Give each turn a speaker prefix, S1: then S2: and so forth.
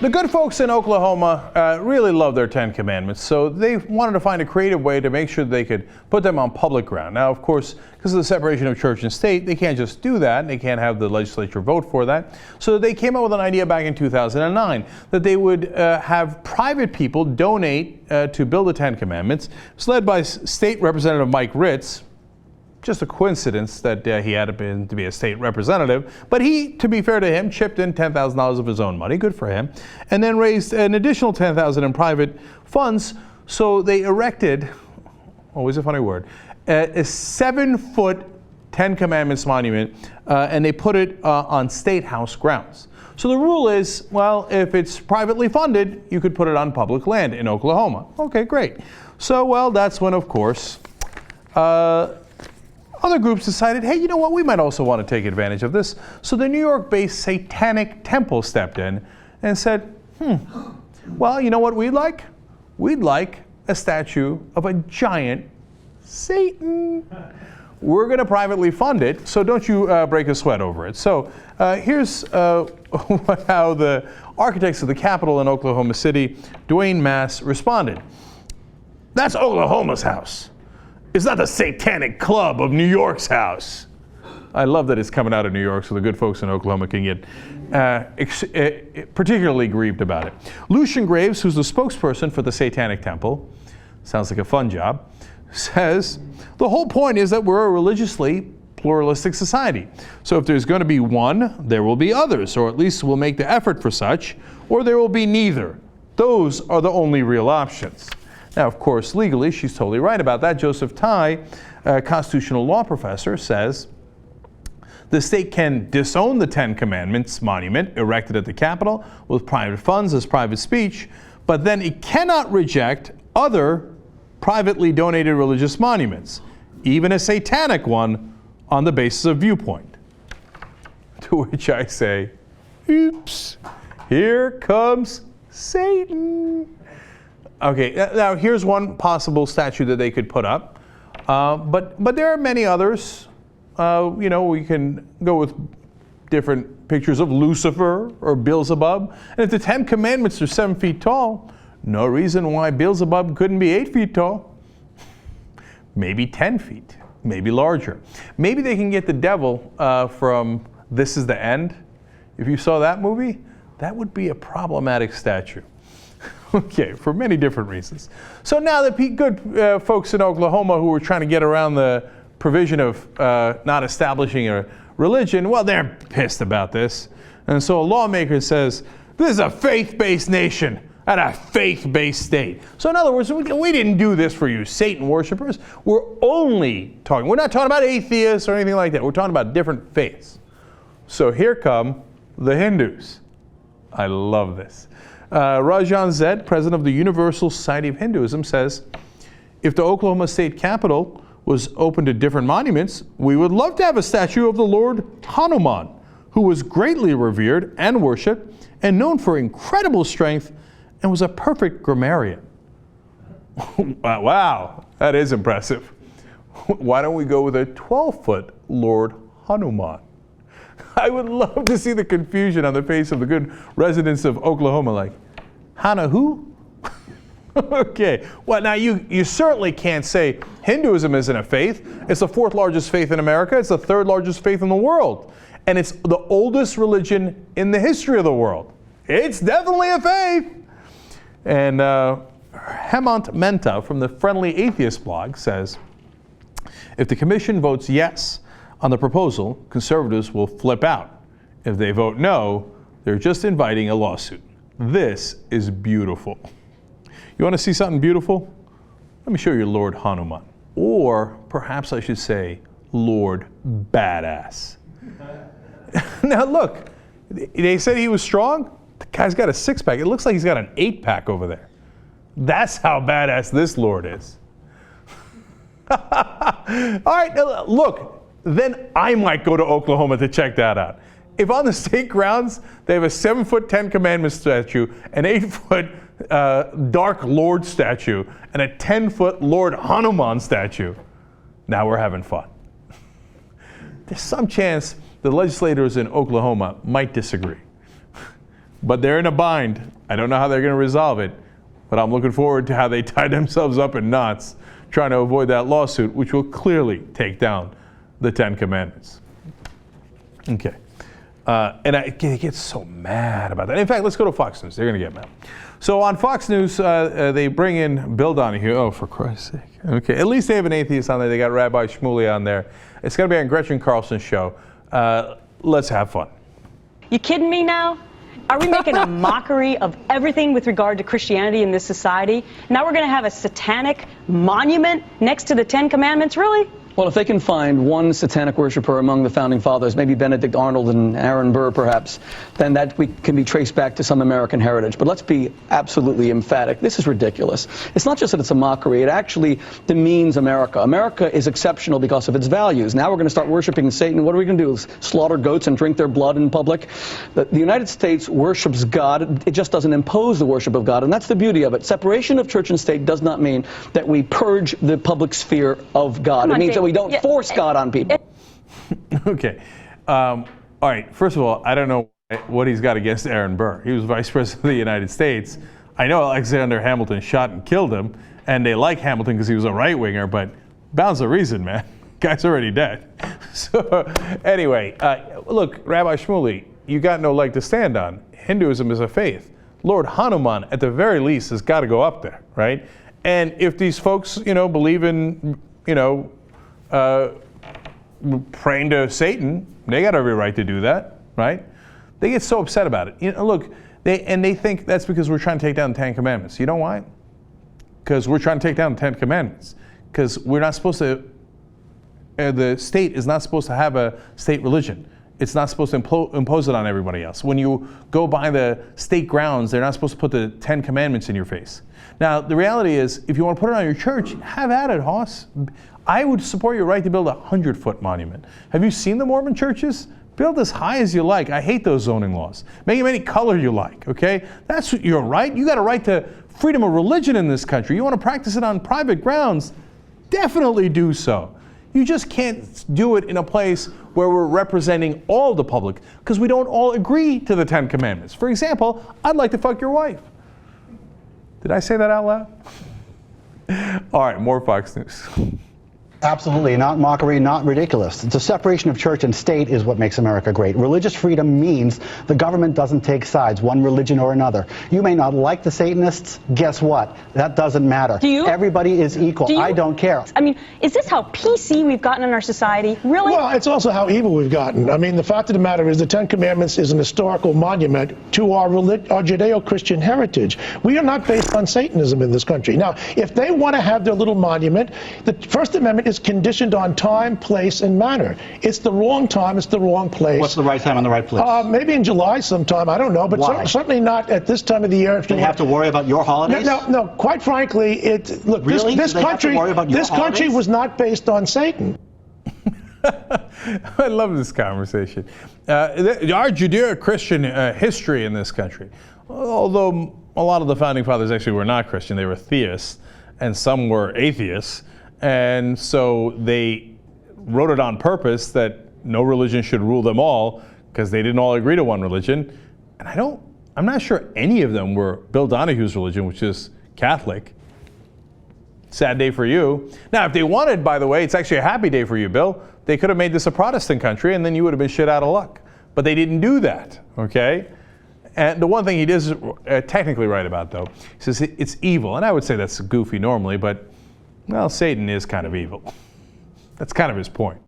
S1: The good folks in Oklahoma really love their Ten Commandments, so they wanted to find a creative way to make sure they could put them on public ground. Now, of course, because of the separation of church and state, they can't just do that. They can't have the legislature vote for that. So they came up with an idea back in 2009 that they would have private people donate to build the Ten Commandments. It was led by State Representative Mike Ritz. Just a coincidence that he had been to be a state representative. But he, to be fair to him, chipped in $10,000 of his own money, good for him, and then raised an additional $10,000 in private funds. So they erected, always a funny word, a 7-foot Ten Commandments monument, and they put it on State House grounds. So the rule is, well, if it's privately funded, you could put it on public land in Oklahoma. Okay, great. So, well, that's when, of course, other groups decided, hey, you know what, we might also want to take advantage of this. So the New York-based Satanic Temple stepped in and said, well, you know what we'd like? We'd like a statue of a giant Satan. We're going to privately fund it, so don't you break a sweat over it. So here's how the architects of the Capitol in Oklahoma City, Dwayne Mass, responded. That's Oklahoma's house. It's not the Satanic Club of New York's house. I love that it's coming out of New York so the good folks in Oklahoma can get particularly grieved about it. Lucian Graves, who's the spokesperson for the Satanic Temple, sounds like a fun job, says, the whole point is that we're a religiously pluralistic society. So if there's going to be one, there will be others, or at least we'll make the effort for such, or there will be neither. Those are the only real options. Now, of course, legally, she's totally right about that. Joseph Ty, a constitutional law professor, says the state can disown the Ten Commandments monument erected at the Capitol with private funds as private speech, but then it cannot reject other privately donated religious monuments, even a satanic one, on the basis of viewpoint. To which I say, oops, here comes Satan. Okay, now here's one possible statue that they could put up, but there are many others. You know, we can go with different pictures of Lucifer or Beelzebub. And if the Ten Commandments are 7 feet tall, no reason why Beelzebub couldn't be 8 feet tall. Maybe 10 feet, maybe larger. Maybe they can get the devil from This Is the End. If you saw that movie, that would be a problematic statue. Okay, for many different reasons. So now the good folks in Oklahoma who were trying to get around the provision of not establishing a religion, well, they're pissed about this. And so a lawmaker says, this is a faith-based nation and a faith-based state. So in other words, we didn't do this for you Satan worshipers. We're not talking about atheists or anything like that. We're talking about different faiths. So here come the Hindus. I love this. Rajan Zed, president of the Universal Society of Hinduism, says, if the Oklahoma State Capitol was open to different monuments, we would love to have a statue of the Lord Hanuman, who was greatly revered and worshipped and known for incredible strength and was a perfect grammarian. Wow, that is impressive. Why don't we go with a 12-foot Lord Hanuman? I would love to see the confusion on the face of the good residents of Oklahoma, like, Hana who? Okay, well now you certainly can't say Hinduism isn't a faith. It's the 4th largest faith in America. It's the 3rd largest faith in the world. And it's the oldest religion in the history of the world. It's definitely a faith. And Hemant Mehta from the Friendly Atheist blog says, if the commission votes yes on the proposal, conservatives will flip out. If they vote no, they're just inviting a lawsuit. This is beautiful. You want to see something beautiful? Let me show you Lord Hanuman. Or perhaps I should say, Lord Badass. Now look, they said he was strong. The guy's got a 6-pack. It looks like he's got an 8-pack over there. That's how badass this Lord is. All right, now look, then I might go to Oklahoma to check that out. If on the state grounds they have a 7-foot Ten Commandments statue, an 8-foot Dark Lord statue, and a 10-foot Lord Hanuman statue, now we're having fun. There's some chance the legislators in Oklahoma might disagree. but they're in a bind. I don't know how they're going to resolve it, but I'm looking forward to how they tie themselves up in knots trying to avoid that lawsuit, which will clearly take down the Ten Commandments. Okay. And I get so mad about that. In fact, let's go to Fox News. They're going to get mad. So on Fox News, they bring in Bill Donahue. Oh, for Christ's sake. Okay, at least they have an atheist on there. They got Rabbi Shmuley on there. It's going to be on Gretchen Carlson's show. Let's have fun.
S2: You kidding me now? Are we making a mockery of everything with regard to Christianity in this society? Now we're going to have a satanic monument next to the Ten Commandments? Really?
S3: Well, if they can find one satanic worshiper among the founding fathers, maybe Benedict Arnold and Aaron Burr perhaps, then that can be traced back to some American heritage. But let's be absolutely emphatic. This is ridiculous. It's not just that it's a mockery. It actually demeans America. America is exceptional because of its values. Now we're going to start worshiping Satan. What are we going to do? Slaughter goats and drink their blood in public? The United States worships God. It just doesn't impose the worship of God. And that's the beauty of it. Separation of church and state does not mean that we purge the public sphere of God. It means that we don't force God on people.
S1: Okay. All right. First of all, I don't know what he's got against Aaron Burr. He was Vice President of the United States. I know Alexander Hamilton shot and killed him, and they like Hamilton because he was a right-winger, but bounds of reason, man. Guy's already dead. So anyway, look, Rabbi Shmuley, you got no leg to stand on. Hinduism is a faith. Lord Hanuman, at the very least, has got to go up there, right? And if these folks, believe in, praying to Satan, they got every right to do that, right? They get so upset about it. Look, they think that's because we're trying to take down the Ten Commandments. You know why? Because we're trying to take down the Ten Commandments. Because we're not supposed to, the state is not supposed to have a state religion. It's not supposed to impose it on everybody else. When you go by the state grounds, they're not supposed to put the Ten Commandments in your face. Now, the reality is, if you want to put it on your church, have at it, Hoss. I would support your right to build a 100-foot monument. Have you seen the Mormon churches? Build as high as you like. I hate those zoning laws. Make them any color you like, okay? That's your right. You got a right to freedom of religion in this country. You want to practice it on private grounds? Definitely do so. You just can't do it in a place where we're representing all the public because we don't all agree to the Ten Commandments. For example, I'd like to fuck your wife. Did I say that out loud? All right, more Fox News.
S4: Absolutely, not mockery, not ridiculous. The separation of church and state is what makes America great. Religious freedom means the government doesn't take sides, one religion or another. You may not like the Satanists. Guess what? That doesn't matter. Everybody is equal. I don't care.
S2: I mean, is this how PC we've gotten in our society? Really?
S5: Well, it's also how evil we've gotten. I mean, the fact of the matter is the Ten Commandments is an historical monument to our Judeo-Christian heritage. We are not based on Satanism in this country. Now, if they want to have their little monument, the First Amendment is conditioned on time, place, and manner. It's the wrong time, it's the wrong place.
S4: What's the right time and the right place?
S5: Maybe in July sometime, I don't know, but certainly not at this time of the year.
S4: Do you have to worry about your holidays?
S5: No, quite frankly, look,
S4: really?
S5: this country was not based on Satan.
S1: I love this conversation. Our Judeo-Christian history in this country, although a lot of the founding fathers actually were not Christian, they were theists, and some were atheists. And so they wrote it on purpose that no religion should rule them all because they didn't all agree to one religion. And I'm not sure any of them were Bill Donahue's religion, which is Catholic. Sad day for you. Now, if they wanted, by the way, it's actually a happy day for you, Bill. They could have made this a Protestant country and then you would have been shit out of luck. But they didn't do that, okay? And the one thing he is technically right about, though, he says it's evil. And I would say that's goofy normally, but well, Satan is kind of evil. That's kind of his point.